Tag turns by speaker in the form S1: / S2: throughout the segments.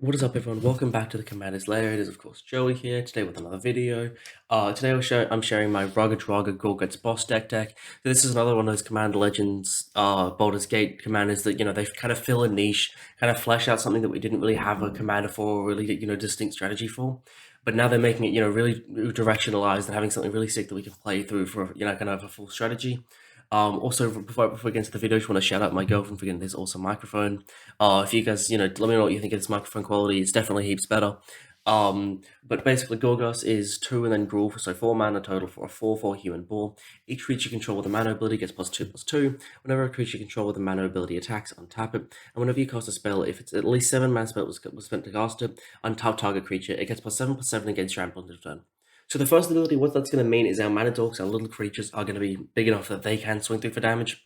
S1: What is up, everyone? Welcome back to the Commander's Lair. It is, of course, Joey here today with another video. Today I'm sharing my Raggadragga Goreguts boss deck. So this is another one of those Commander Legends, Baldur's Gate commanders that, they kind of fill a niche, kind of flesh out something that we didn't really have a commander for, or really, distinct strategy for. But now they're making it, really directionalized and having something really sick that we can play through for, kind of a full strategy. Also, before we get into the video, I just want to shout out my girlfriend for getting this awesome microphone. If you guys, let me know what you think of this microphone quality. It's definitely heaps better. But basically, Goreguts is 2 and then Gruul, so 4 mana total for a 4/4 human ball. Each creature you control with a mana ability gets +2/+2. Whenever a creature you control with a mana ability attacks, untap it. And whenever you cast a spell, if it's at least 7 mana spell was spent to cast it, untap target creature, it gets +7/+7 against your trample until turn. So the first ability, what that's going to mean is our mana dorks, our little creatures, are going to be big enough that they can swing through for damage.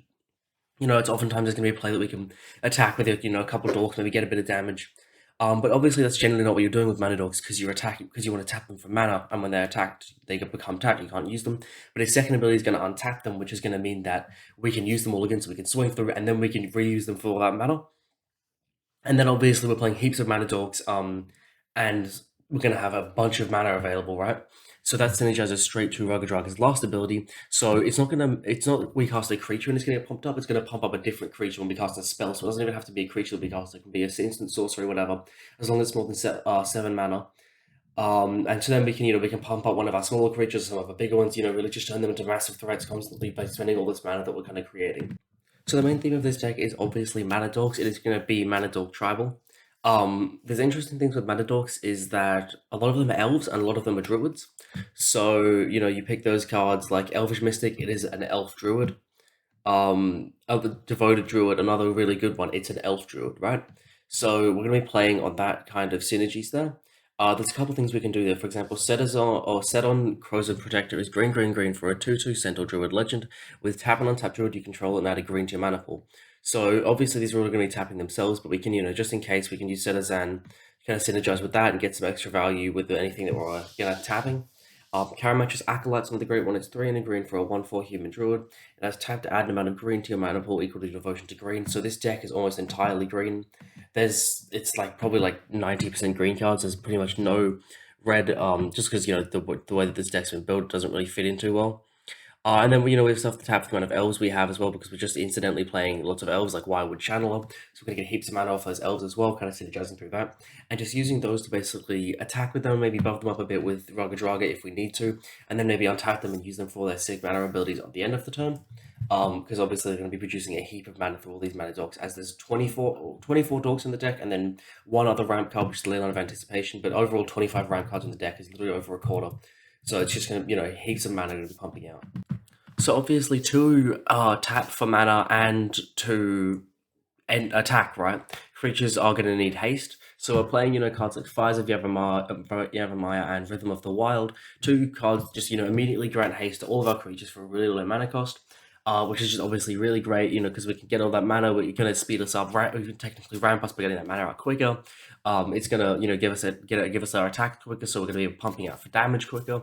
S1: It's oftentimes there's going to be a play that we can attack with, a couple dorks, maybe get a bit of damage. But obviously that's generally not what you're doing with mana dorks, because you're attacking, because you want to tap them for mana, and when they're attacked, they become tapped, you can't use them. But his second ability is going to untap them, which is going to mean that we can use them all again, so we can swing through, and then we can reuse them for all that mana. And then obviously we're playing heaps of mana dorks, and we're going to have a bunch of mana available, right? So that synergizes straight to Raggadragga's last ability. So it's not we cast a creature and it's going to get pumped up, it's going to pump up a different creature when we cast a spell. So it doesn't even have to be a creature that we cast, it can be a instant sorcery, whatever, as long as it's more than 7 mana. And so then we can pump up one of our smaller creatures, some of our bigger ones, really just turn them into massive threats constantly by spending all this mana that we're kind of creating. So the main theme of this deck is obviously mana dorks. It is going to be mana dork tribal. There's interesting things with mana dorks is that a lot of them are elves and a lot of them are druids. So, you pick those cards like Elvish Mystic, it is an elf druid. The Devoted Druid, another really good one, it's an elf druid, right? So we're going to be playing on that kind of synergies there. There's a couple things we can do there. For example, set on Crow's Protector is green for a 2/2 Centaur Druid Legend. With tap and untap Druid, you control and add a green to your mana pool. So obviously these are all going to be tapping themselves, but we can, just in case, we can use Setazan, kind of synergize with that and get some extra value with anything that we're tapping. Karametra's Acolyte's another great one. It's 3 and a green for a 1/4 human druid. It has tap to add an amount of green to your mana pool equal to devotion to green. So this deck is almost entirely green. It's probably like 90% green cards. There's pretty much no red, just because the way that this deck's been built doesn't really fit in too well. And then we have stuff to tap the amount of elves we have as well, because we're just incidentally playing lots of elves like Wirewood Channeler, so we're going to get heaps of mana off those elves as well, kind of synergizing through that, and just using those to basically attack with them, maybe buff them up a bit with Raggadragga if we need to, and then maybe untap them and use them for their sick mana abilities at the end of the turn, because obviously they're going to be producing a heap of mana through all these mana dorks, as there's 24 dorks in the deck, and then one other ramp card, which is the Leyline of Anticipation, but overall 25 ramp cards in the deck is literally over a quarter, so it's just going to, heaps of mana going to be pumping out. So obviously to tap for mana and to attack, right? Creatures are going to need haste. So we're playing, cards like Fires of Yavimaya and Rhythm of the Wild. 2 cards just, immediately grant haste to all of our creatures for a really low mana cost. Which is just obviously really great, because we can get all that mana, we're going to speed us up, right? We can technically ramp us by getting that mana out quicker. It's going to, give us our attack quicker, so we're going to be pumping out for damage quicker,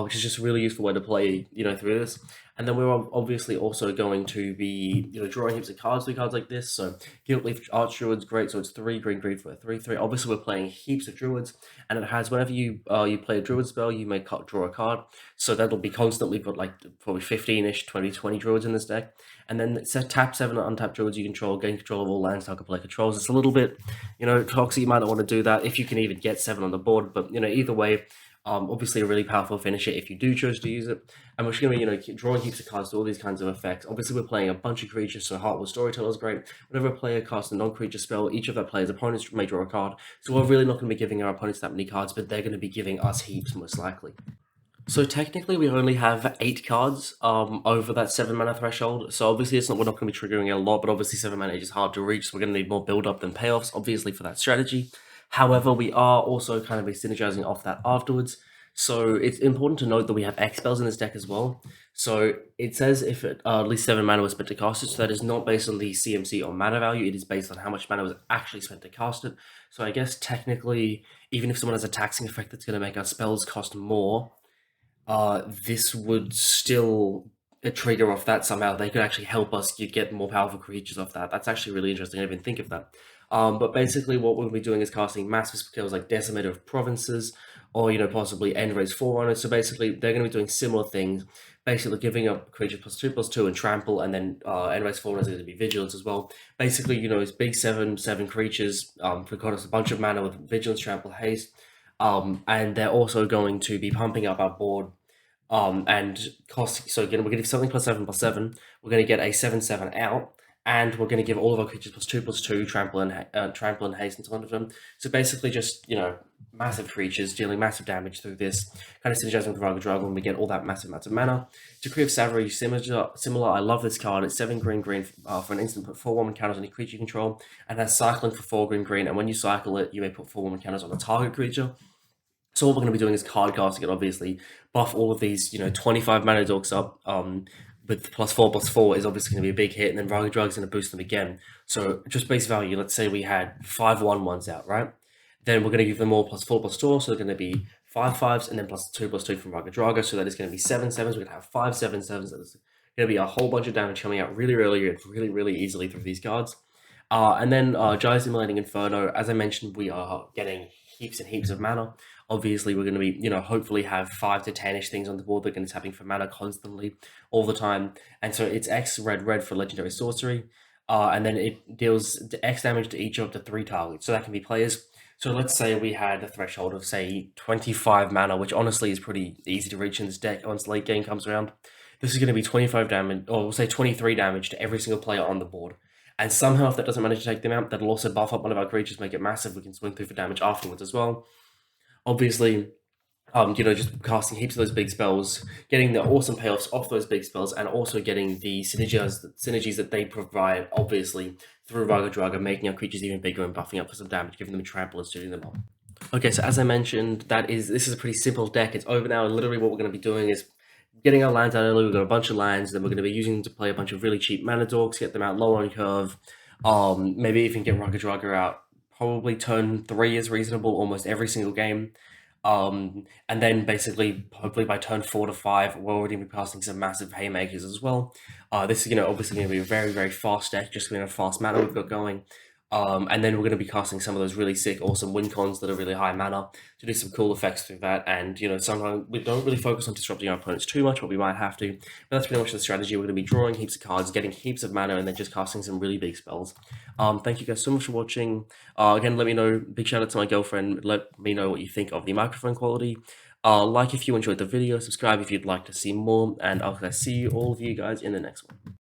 S1: which is just a really useful way to play, through this. And then we're obviously also going to be, drawing heaps of cards through cards like this. So Guiltleaf Archdruid's great, so it's 3 green for a 3/3. Obviously we're playing heaps of druids, and it has whenever you play a druid spell, you may draw a card. So that'll be constantly got like probably 15-ish, 20 druids in this deck. And then tap 7 untap druids you control, gain control of all lands, target player controls. It's a little bit, toxic. You might not want to do that if you can even get 7 on the board, but either way, obviously a really powerful finisher if you do choose to use it. And we're just going to be, drawing heaps of cards to all these kinds of effects. Obviously, we're playing a bunch of creatures, so Heartwood Storyteller is great. Whenever a player casts a non-creature spell, each of their players' opponents may draw a card. So we're really not going to be giving our opponents that many cards, but they're going to be giving us heaps, most likely. So technically, we only have 8 cards over that 7 mana threshold. So obviously, we're not going to be triggering it a lot, but obviously 7 mana is hard to reach, so we're going to need more build-up than payoffs, obviously, for that strategy. However, we are also kind of be synergizing off that afterwards. So it's important to note that we have X spells in this deck as well. So it says if at least 7 mana was spent to cast it, so that is not based on the CMC or mana value, it is based on how much mana was actually spent to cast it. So I guess technically, even if someone has a taxing effect that's going to make our spells cost more, this would still trigger off that somehow. They could actually help us get more powerful creatures off that. That's actually really interesting. I didn't even think of that. But basically, what we'll be doing is casting massive skills like Decimator of Provinces, or possibly End Raise Forerunner. So basically, they're going to be doing similar things, basically giving up creature +2/+2 and trample, and then End Raise Forerunner is going to be Vigilance as well. Basically, it's big 7/7 creatures for cost us a bunch of mana with Vigilance, Trample, Haste, and they're also going to be pumping up our board. And cost. So again, we're going to give something +7/+7. We're going to get a 7/7 out, and we're going to give all of our creatures +2/+2, trample and haste into one of them. So basically, just massive creatures dealing massive damage through this, kind of synergizing with Raggadragga when we get all that massive amounts of mana. Decree of Savage, similar. I love this card. It's 7 green for an instant. Put 4/1 counters on any creature you control, and has cycling for 4 green. And when you cycle it, you may put 4/1 counters on a target creature. So what we're going to be doing is card casting it, obviously. Buff all of these, 25 mana dorks up with +4/+4 is obviously going to be a big hit, and then Raggadragga is going to boost them again. So just base value, let's say we had 5/1/1s out, right? Then we're going to give them all +4/+4, so they're going to be 5/5s, and then +2/+2 from Raggadragga, so that is going to be 7/7s. We're going to have 5 7/7s. There's going to be a whole bunch of damage coming out really early and really easily through these cards. And then Giant Simulating Inferno, as I mentioned, we are getting heaps and heaps of mana. Obviously, we're going to be, hopefully have 5 to 10-ish things on the board that are going to be tapping for mana constantly, all the time. And so it's X red for Legendary Sorcery. And then it deals X damage to each of the 3 targets. So that can be players. So let's say we had a threshold of, say, 25 mana, which honestly is pretty easy to reach in this deck once late game comes around. This is going to be 25 damage, or we'll say 23 damage to every single player on the board. And somehow, if that doesn't manage to take them out, that'll also buff up one of our creatures, make it massive. We can swing through for damage afterwards as well. Obviously, just casting heaps of those big spells, getting the awesome payoffs off those big spells, and also getting the synergies that they provide, obviously, through Raggadragga, making our creatures even bigger and buffing up for some damage, giving them a trample and shooting them up. Okay, so as I mentioned, this is a pretty simple deck. It's over now, and literally what we're going to be doing is getting our lands out early. We've got a bunch of lands, then we're going to be using them to play a bunch of really cheap mana dorks, get them out lower on curve, maybe even get Raggadragga out. Probably turn 3 is reasonable almost every single game. And then basically, hopefully by turn 4 to 5, we're already be casting some massive haymakers as well. This is obviously going to be a very fast deck, just going to fast mana we've got going. And then we're going to be casting some of those really sick, awesome win cons that are really high mana to do some cool effects through that. And, sometimes we don't really focus on disrupting our opponents too much, but we might have to. But that's pretty much the strategy. We're going to be drawing heaps of cards, getting heaps of mana, and then just casting some really big spells. Thank you guys so much for watching. Again, let me know, big shout out to my girlfriend. Let me know what you think of the microphone quality. Like if you enjoyed the video, subscribe if you'd like to see more, and I'll see all of you guys in the next one.